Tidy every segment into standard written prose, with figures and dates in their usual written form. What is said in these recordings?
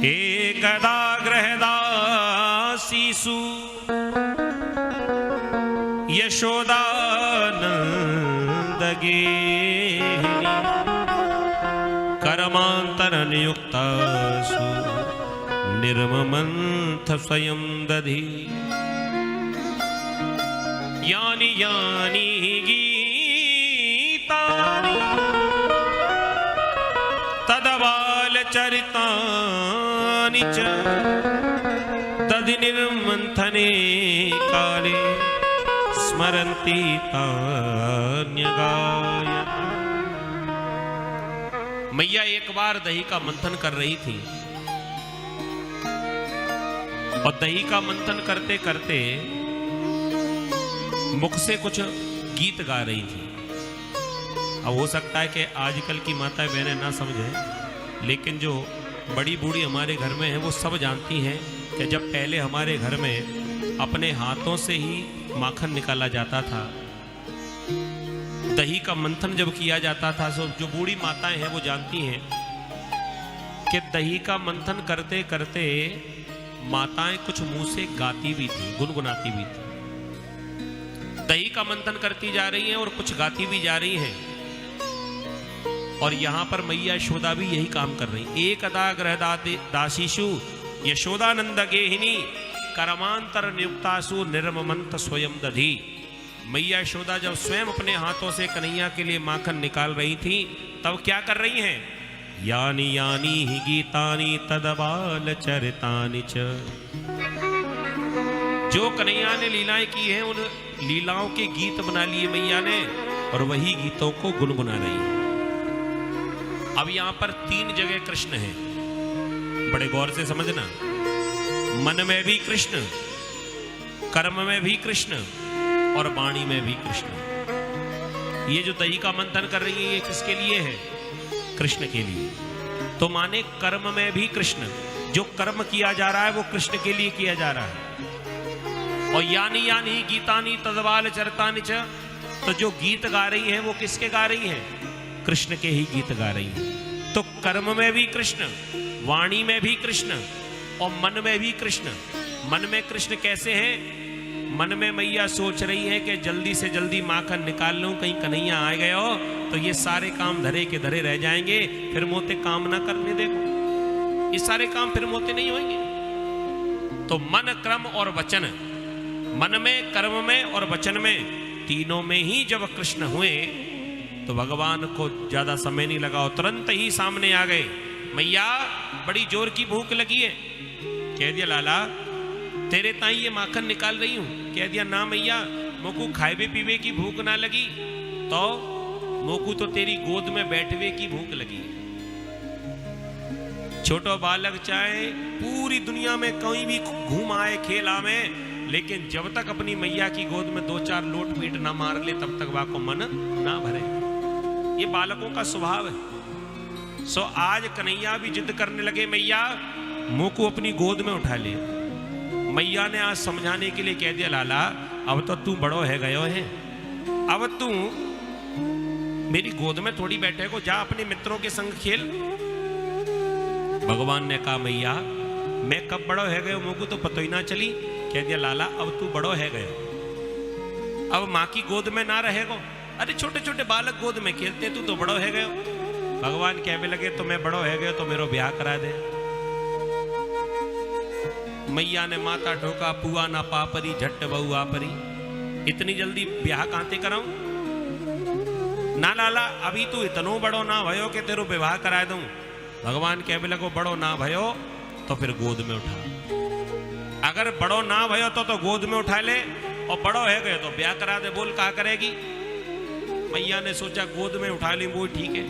एकदा गृहदासीषु यशोदानन्दगेहिनी कर्मांतर नियुक्तासु निर्ममन्थ स्वयं दधी यानि यानि गीतानि तदबालचरितानि च तद्निर्मन्थने काले स्मरन्ति तान्यगायन्। मैया एक बार दही का मंथन कर रही थी और दही का मंथन करते करते मुख से कुछ गीत गा रही थी। अब हो सकता है कि आजकल की माता बहनें ना समझे, लेकिन जो बड़ी बूढ़ी हमारे घर में है वो सब जानती हैं कि जब पहले हमारे घर में अपने हाथों से ही माखन निकाला जाता था, दही का मंथन जब किया जाता था, तो जो बूढ़ी माताएं हैं वो जानती हैं कि दही का मंथन करते करते माताएं कुछ मुंह से गाती भी थी, गुनगुनाती भी थी। दही का मंथन करती जा रही हैं और कुछ गाती भी जा रही हैं। और यहां पर मैया यशोदा भी यही काम कर रही। एकदा गृहदासीषु यशोदानंदगेहिनी कर्मांतर नियुक्तासु निर्ममन्थ स्वयं दधी। मैया यशोदा जब स्वयं अपने हाथों से कन्हैया के लिए माखन निकाल रही थी, तब क्या कर रही हैं? यानी यानी ही गीतानि तदबाल चरितानि च। जो कन्हैया ने लीलाएं की हैं, उन लीलाओं के गीत बना लिए मैया ने और वही गीतों को गुनगुना रही है। अब यहां पर 3 जगह कृष्ण है, बड़े गौर से समझना। मन में भी कृष्ण, कर्म में भी कृष्ण और वाणी में भी कृष्ण। ये जो दही का मंथन कर रही है, ये किसके लिए है? कृष्ण के लिए। तो माने कर्म में भी कृष्ण, जो कर्म किया जा रहा है वो कृष्ण के लिए किया जा रहा है। और यानी यानी गीतानि तदबाल चरितानि च, तो जो गीत गा रही है वो किसके गा रही है? कृष्ण के ही गीत गा रही है। तो कर्म में भी कृष्ण, वाणी में भी कृष्ण और मन में भी कृष्ण। मन में कृष्ण कैसे हैं? मन में मैया सोच रही है कि जल्दी से जल्दी माखन निकाल लूं, कहीं कन्हैया आ गए हो तो ये सारे काम धरे के धरे रह जाएंगे, फिर मोते काम ना करने देखो, ये सारे काम फिर मोते नहीं होंगे। तो मन, क्रम और वचन, मन में, कर्म में और वचन में, तीनों में ही जब कृष्ण हुए तो भगवान को ज्यादा समय नहीं लगा, तुरंत ही सामने आ गए। मैया बड़ी जोर की भूख लगी है। कह दिया लाला तेरे ताई ये माखन निकाल रही हूं। कह दिया ना मैया, मोकू खाएबे पीवे की भूख ना लगी, तो मोकू तो तेरी गोद में बैठवे की भूख लगी। छोटो बालक चाहे पूरी दुनिया में कहीं भी घूम आए, खेल आवे, लेकिन जब तक अपनी मैया की गोद में 2-4 लोट पीट ना मार ले, तब तक वाको मन ना भरे। ये बालकों का स्वभाव है। सो आज कन्हैया भी जिद करने लगे, मैया मोकू अपनी गोद में उठा ले। मैया ने आज समझाने के लिए कह दिया, लाला अब तो तू बड़ो है गयो है, अब तू मेरी गोद में थोड़ी बैठे को, जा अपने मित्रों के संग खेल। भगवान ने कहा मैया मैं कब बड़ो है गयो, मोकू तो पता ही ना चली। कह दिया लाला अब तू बड़ो है गयो, अब माँ की गोद में ना रहेगो। अरे छोटे छोटे बालक गोद में खेलते, तू तो बड़ो है गयो। भगवान कहने लगे तो मैं बड़ो है गयो तो मेरो ब्याह करा दे। मैया ने माता ठोका, पुआ ना पापरी झट बहु आपरी। इतनी जल्दी ब्याह कांते कराऊं? ना लाला अभी तू इतनो बड़ो ना भयो कि तेरो विवाह करा दूं। भगवान कहने लगो बड़ो ना भयो तो फिर गोद में उठा। अगर बड़ो ना भयो तो गोद में उठा ले, और बड़ो है गए तो ब्याह करा दे। बोल कहा करेगी? मैया ने सोचा गोद में उठा ली वो ठीक है।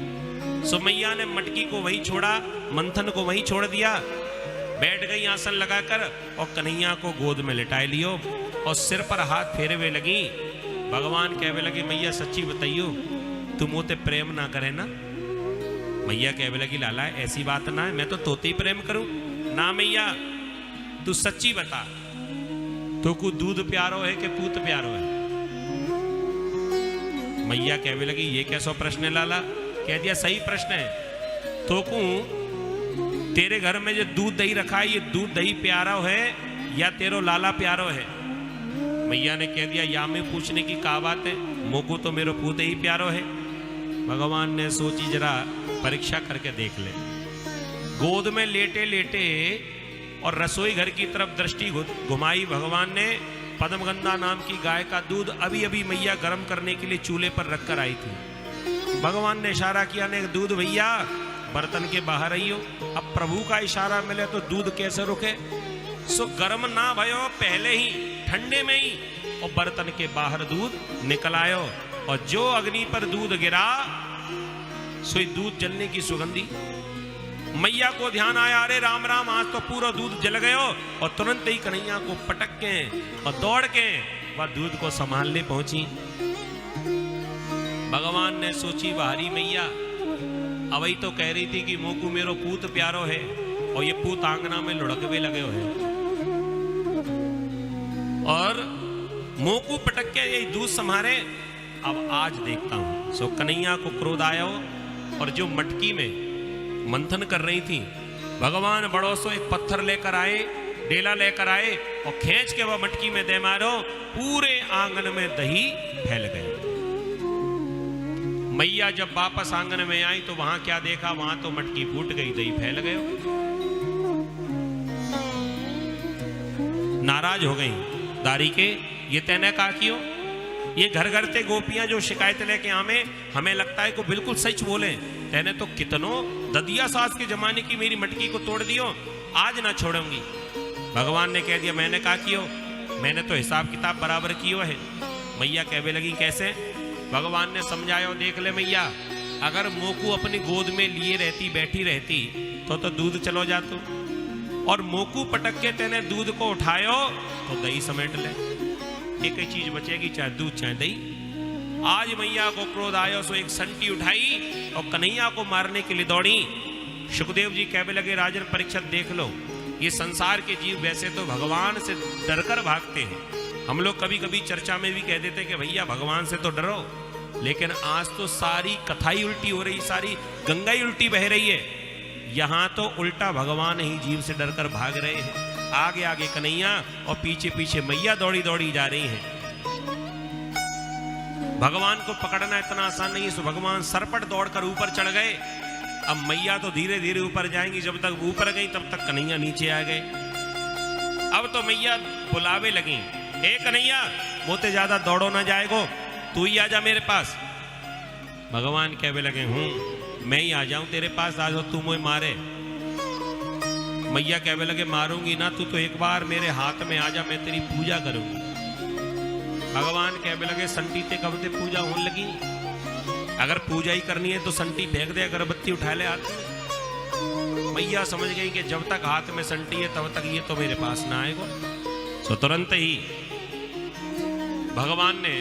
सो मैया ने मटकी को वहीं छोड़ा, मंथन को वहीं छोड़ दिया, बैठ गई आसन लगाकर और कन्हैया को गोद में लिटाए लियो और सिर पर हाथ फेरे हुए लगी। भगवान कहने लगे मैया सच्ची बताइयो, तुम मोते प्रेम ना करे ना? मैया कहने लगी लाला ऐसी बात ना है, मैं तो तोते ही प्रेम करूं ना। मैया तू सच्ची बता, तो को दूध प्यारो है कि पूत प्यारो है? मैया कहने लगी ये कैसा प्रश्न है लाला? कह दिया सही प्रश्न है। तो को तेरे घर में जो दूध दही रखा है, ये दूध दही प्यारा है या तेरो लाला प्यारो है? मैया ने कह दिया, या में पूछने की क्या बात है, मोको तो मेरो पूत ही प्यारो है। भगवान ने सोची जरा परीक्षा करके देख ले। गोद में लेटे लेटे और रसोई घर की तरफ दृष्टि घुमाई भगवान ने। पद्मगंधा नाम की गाय का दूध अभी अभी मैया गर्म करने के लिए चूल्हे पर रखकर आई थी। भगवान ने इशारा किया, ने दूध भैया बर्तन के बाहर आइयो। अब प्रभु का इशारा मिले तो दूध कैसे रुके? सो गर्म ना भयो, पहले ही ठंडे में ही और बर्तन के बाहर दूध निकल आयो। और जो अग्नि पर दूध गिरा सो दूध जलने की सुगंधी। मैया को ध्यान आया, अरे राम राम, आज तो पूरा दूध जल गयो। और तुरंत ही कन्हैया को पटक के और दौड़ के वह दूध को संभालने पहुंची। भगवान ने सोची, बाहरी मैया अवई तो कह रही थी कि मोकू मेरो पूत प्यारो है, और ये पूत आंगना में लुढ़कवे लगे हुए और मोकू पटक के ये दूध संभारे। अब आज देखता हूं। सो कन्हैया को क्रोध आया और जो मटकी में मंथन कर रही थी, भगवान बड़ो सो एक पत्थर लेकर आए, डेला लेकर आए और खींच के वह मटकी में दे मारो। पूरे आंगन में दही फैल गए। मैया जब वापस आंगन में आई तो वहां क्या देखा? वहां तो मटकी फूट गई, दही फैल गए। नाराज हो गई दारी के, ये तैने कहा क्यों? ये घर घर से गोपियां जो शिकायत लेके आवे, हमें लगता है को बिल्कुल सच बोले। तैने तो कितनों ददिया सास के जमाने की मेरी मटकी को तोड़ दियो, आज ना छोड़ूंगी। भगवान ने कह दिया, मैंने कहा क्यों? मैंने तो हिसाब किताब बराबर कियो है। मैया कहने लगी, कैसे? भगवान ने समझाया, देख ले मैया, अगर मोकू अपनी गोद में लिए रहती, बैठी रहती तो दूध चलो जातो, और मोकू पटक के तेने दूध को उठायो तो दही समेट ले। एक ही चीज बचेगी, चाहे दूध चाहे दही। आज मैया को क्रोध आयो सो एक संटी उठाई और कन्हैया को मारने के लिए दौड़ी। सुखदेव जी कहने लगे, राजन परीक्षित देख लो, ये संसार के जीव वैसे तो भगवान से डरकर भागते हैं। हम लोग कभी कभी चर्चा में भी कह देते कि भैया भगवान से तो डरो, लेकिन आज तो सारी कथाई उल्टी हो रही, सारी गंगा ही उल्टी बह रही है। यहां तो उल्टा भगवान ही जीव से डरकर भाग रहे हैं। आगे आगे कन्हैया और पीछे पीछे मैया दौड़ी दौड़ी जा रही हैं। भगवान को पकड़ना इतना आसान नहीं है। सो भगवान सरपट दौड़कर ऊपर चढ़ गए। अब मैया तो धीरे धीरे ऊपर जाएंगी, जब तक ऊपर गई तब तक कन्हैया नीचे आ गए। अब तो मैया बुलावे लगी, ए कन्हैया, मोते ज्यादा दौड़ो ना जाएगो, तू ही आ जा मेरे पास। भगवान कहने लगे, मैं ही आ जाऊं तेरे पास, आज तू मुझे मारे। मैया कहने लगे, मारूंगी ना, तू तो एक बार मेरे हाथ में आ जा, मैं तेरी पूजा करूंगी। भगवान कहने लगे, संटी ते कब से पूजा होने लगी? अगर पूजा ही करनी है तो संटी फेंक दे, अगरबत्ती उठा ले हाथ में। मैया समझ गई कि जब तक हाथ में संटी है तब तक ये तो मेरे पास ना आएगा। तो तुरंत ही भगवान ने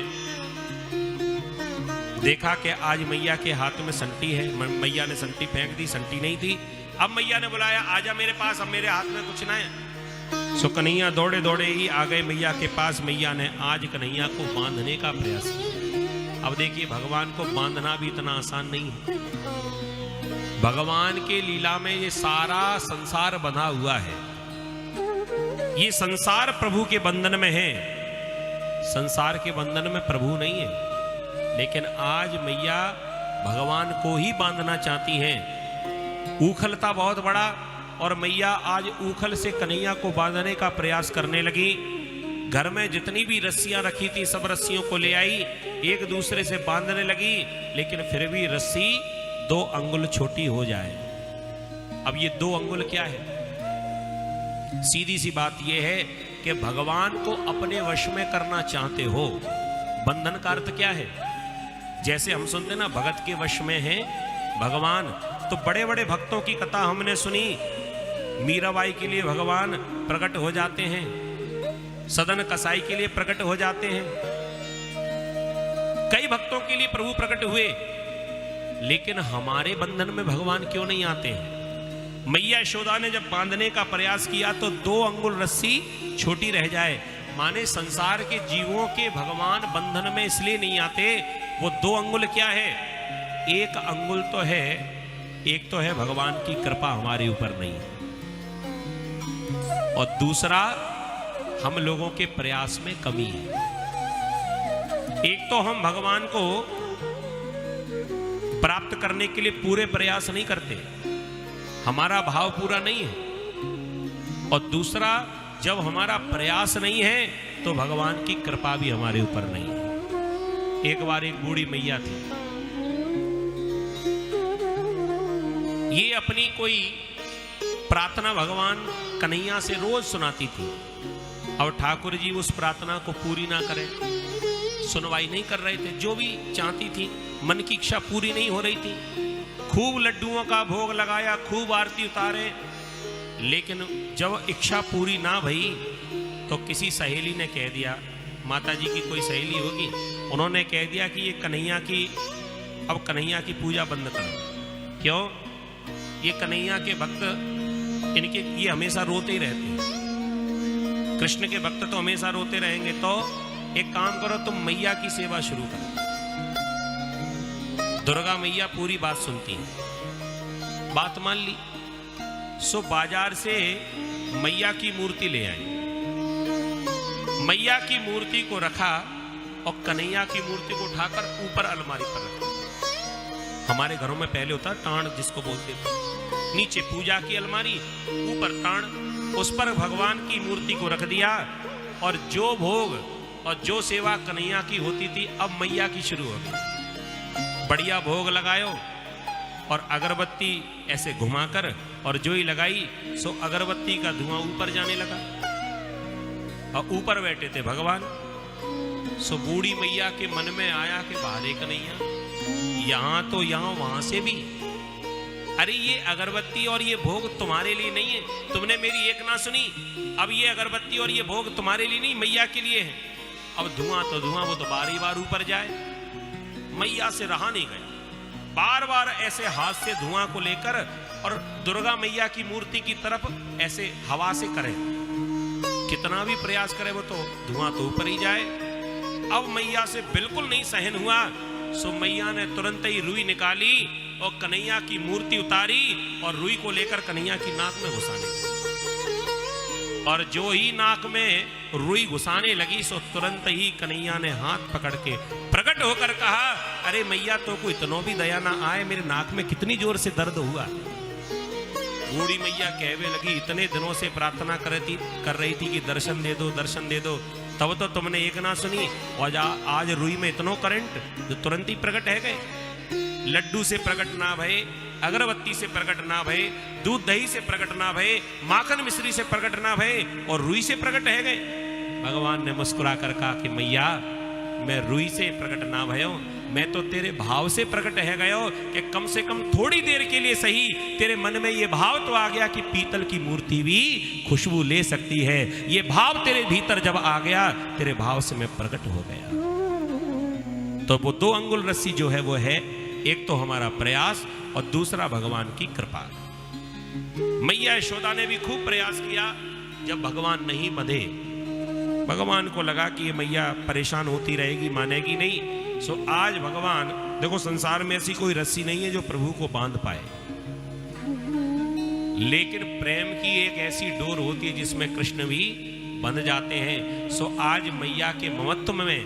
देखा कि आज मैया के हाथ में संटी है। मैया ने संटी फेंक दी, संटी नहीं थी। अब मैया ने बुलाया, आजा मेरे पास, अब मेरे हाथ में कुछ ना है। सो कन्हैया दौड़े दौड़े ही आ गए मैया के पास। मैया ने आज कन्हैया को बांधने का प्रयास किया। अब देखिए, भगवान को बांधना भी इतना आसान नहीं है। भगवान के लीला में ये सारा संसार बंधा हुआ है। ये संसार प्रभु के बंधन में है, संसार के बंधन में प्रभु नहीं है। लेकिन आज मैया भगवान को ही बांधना चाहती हैं। उखलता बहुत बड़ा, और मैया आज उखल से कन्हैया को बांधने का प्रयास करने लगी। घर में जितनी भी रस्सियां रखी थी सब रस्सियों को ले आई, एक दूसरे से बांधने लगी, लेकिन फिर भी रस्सी 2 अंगुल छोटी हो जाए। अब ये 2 अंगुल क्या है? सीधी सी बात यह है कि भगवान को अपने वश में करना चाहते हो। बंधन का अर्थ क्या है? जैसे हम सुनते ना, भगत के वश में है भगवान, तो बड़े बड़े भक्तों की कथा हमने सुनी। मीराबाई के लिए भगवान प्रकट हो जाते हैं, सदन कसाई के लिए प्रकट हो जाते हैं, कई भक्तों के लिए प्रभु प्रकट हुए। लेकिन हमारे बंधन में भगवान क्यों नहीं आते हैं? मैया यशोदा ने जब बांधने का प्रयास किया तो 2 अंगुल रस्सी छोटी रह जाए। माने संसार के जीवों के भगवान बंधन में इसलिए नहीं आते। वो 2 अंगुल क्या है? एक अंगुल तो है एक तो है भगवान की कृपा हमारे ऊपर नहीं है, और दूसरा हम लोगों के प्रयास में कमी है। एक तो हम भगवान को प्राप्त करने के लिए पूरे प्रयास नहीं करते, हमारा भाव पूरा नहीं है, और दूसरा जब हमारा प्रयास नहीं है तो भगवान की कृपा भी हमारे ऊपर नहीं है। एक बार एक बूढ़ी मैया थी, ये अपनी कोई प्रार्थना भगवान कन्हैया से रोज सुनाती थी, और ठाकुर जी उस प्रार्थना को पूरी ना करें, सुनवाई नहीं कर रहे थे। जो भी चाहती थी, मन की इच्छा पूरी नहीं हो रही थी। खूब लड्डुओं का भोग लगाया, खूब आरती उतारे, लेकिन जब इच्छा पूरी ना भई तो किसी सहेली ने कह दिया, माता जी की कोई सहेली होगी, उन्होंने कह दिया कि ये कन्हैया की पूजा बंद करो। क्यों? ये कन्हैया के भक्त, ये हमेशा रोते ही रहते हैं, कृष्ण के भक्त तो हमेशा रोते रहेंगे, तो एक काम करो, तुम मैया की सेवा शुरू करो। दुर्गा मैया पूरी बात सुनती है, बात मान ली। सो बाजार से मैया की मूर्ति ले आई, मैया की मूर्ति को रखा और कन्हैया की मूर्ति को उठाकर ऊपर अलमारी पर रखा। हमारे घरों में पहले होता टाण जिसको बोलते थे, नीचे पूजा की अलमारी, ऊपर टाण, उस पर भगवान की मूर्ति को रख दिया, और जो भोग और जो सेवा कन्हैया की होती थी अब मैया की शुरू हो गई। बढ़िया भोग लगायो और अगरबत्ती ऐसे घुमाकर और जो ही लगाई सो अगरबत्ती का धुआं ऊपर जाने लगा, और ऊपर बैठे थे भगवान। सो बूढ़ी मैया के मन में आया कि बाहरे कन्हैया, यहां तो यहां वहां से भी, अरे ये अगरबत्ती और ये भोग तुम्हारे लिए नहीं है, तुमने मेरी एक ना सुनी। अब ये अगरबत्ती और ये भोग तुम्हारे लिए नहीं, मैया के लिए है। अब धुआं तो धुआं, वो तो बार ही बार ऊपर जाए। मैया से रहा नहीं गया, बार बार ऐसे हाथ से धुआं को लेकर और दुर्गा मैया की मूर्ति की तरफ ऐसे हवा से करे, कितना भी प्रयास करे वो तो धुआं तो ऊपर ही जाए। अब मैया से बिल्कुल नहीं सहन हुआ, सो मैया ने तुरंत ही रुई निकाली और कन्हैया की मूर्ति उतारी और रुई को लेकर कन्हैया की नाक में घुसाने लगी, और जो ही नाक में रुई घुसाने लगी सो तुरंत ही कन्हैया ने हाथ पकड़ के प्रकट होकर कहा, अरे मैया तो कोई इतनो भी दया ना आए, मेरे नाक में कितनी जोर से दर्द हुआ। बूढ़ी मैया कहवे लगी, इतने दिनों से प्रार्थना कर रही थी कि दर्शन दे दो, दर्शन दे दो, तब तो तुमने एक ना सुनी, और आज रुई में इतनो करंट जो तुरंत ही प्रकट है गए। लड्डू से प्रकट ना भये, अगरबत्ती से प्रकट ना भये, दूध दही से प्रकट ना भये, माखन मिश्री से प्रकट ना भये, और रुई से प्रकट है गए। भगवान ने मुस्कुरा कर कहा कि मैया, मैं रुई से प्रकट ना भयो, मैं तो तेरे भाव से प्रकट है गयो कि कम से कम थोड़ी देर के लिए सही तेरे मन में ये भाव तो आ गया कि पीतल की मूर्ति भी खुशबू ले सकती है। ये भाव तेरे भीतर जब आ गया, तेरे भाव से मैं प्रकट हो गया। तो वो 2 अंगुल रस्सी जो है वो है, एक तो हमारा प्रयास और दूसरा भगवान की कृपा। मैया यशोदा ने भी खूब प्रयास किया, जब भगवान नहीं बंधे, भगवान को लगा कि ये मैया परेशान होती रहेगी, मानेगी नहीं। सो आज भगवान, देखो संसार में ऐसी कोई रस्सी नहीं है जो प्रभु को बांध पाए, लेकिन प्रेम की एक ऐसी डोर होती है जिसमें कृष्ण भी बंध जाते हैं। सो आज मैया के ममत्व में,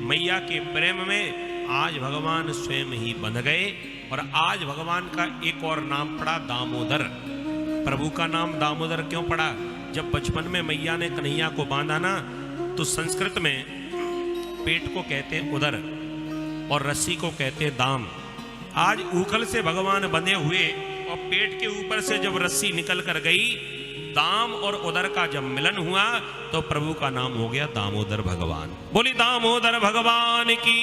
मैया के प्रेम में आज भगवान स्वयं ही बंध गए, और आज भगवान का एक और नाम पड़ा दामोदर। प्रभु का नाम दामोदर क्यों पड़ा? जब बचपन में मैया ने कन्हैया को बांधा ना, तो संस्कृत में पेट को कहते हैं उदर और रस्सी को कहते हैं दाम। आज ऊखल से भगवान बंधे हुए और पेट के ऊपर से जब रस्सी निकल कर गई, दाम और उदर का जब मिलन हुआ तो प्रभु का नाम हो गया दामोदर भगवान। बोली दामोदर भगवान की।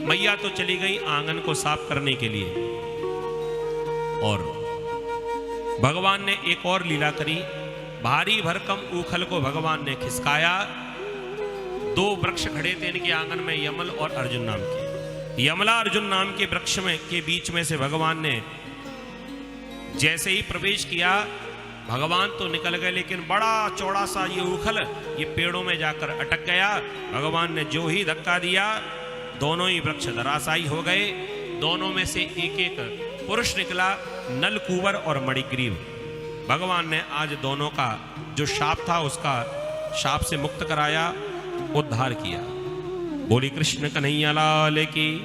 मैया तो चली गई आंगन को साफ करने के लिए, और भगवान ने एक और लीला करी। भारी भरकम ऊखल को भगवान ने खिसकाया। 2 वृक्ष खड़े थे इनके आंगन में, यमल और अर्जुन नाम के। यमला अर्जुन नाम के वृक्ष में के बीच में से भगवान ने जैसे ही प्रवेश किया, भगवान तो निकल गए, लेकिन बड़ा चौड़ा सा ये ऊखल ये पेड़ों में जाकर अटक गया। भगवान ने जो ही धक्का दिया, दोनों ही वृक्ष धराशायी हो गए। दोनों में से एक एक पुरुष निकला नलकूवर और मणिग्रीव। भगवान ने आज दोनों का जो शाप था उसका शाप से मुक्त कराया, उद्धार किया। बोली कृष्ण कन्हैया लाल की।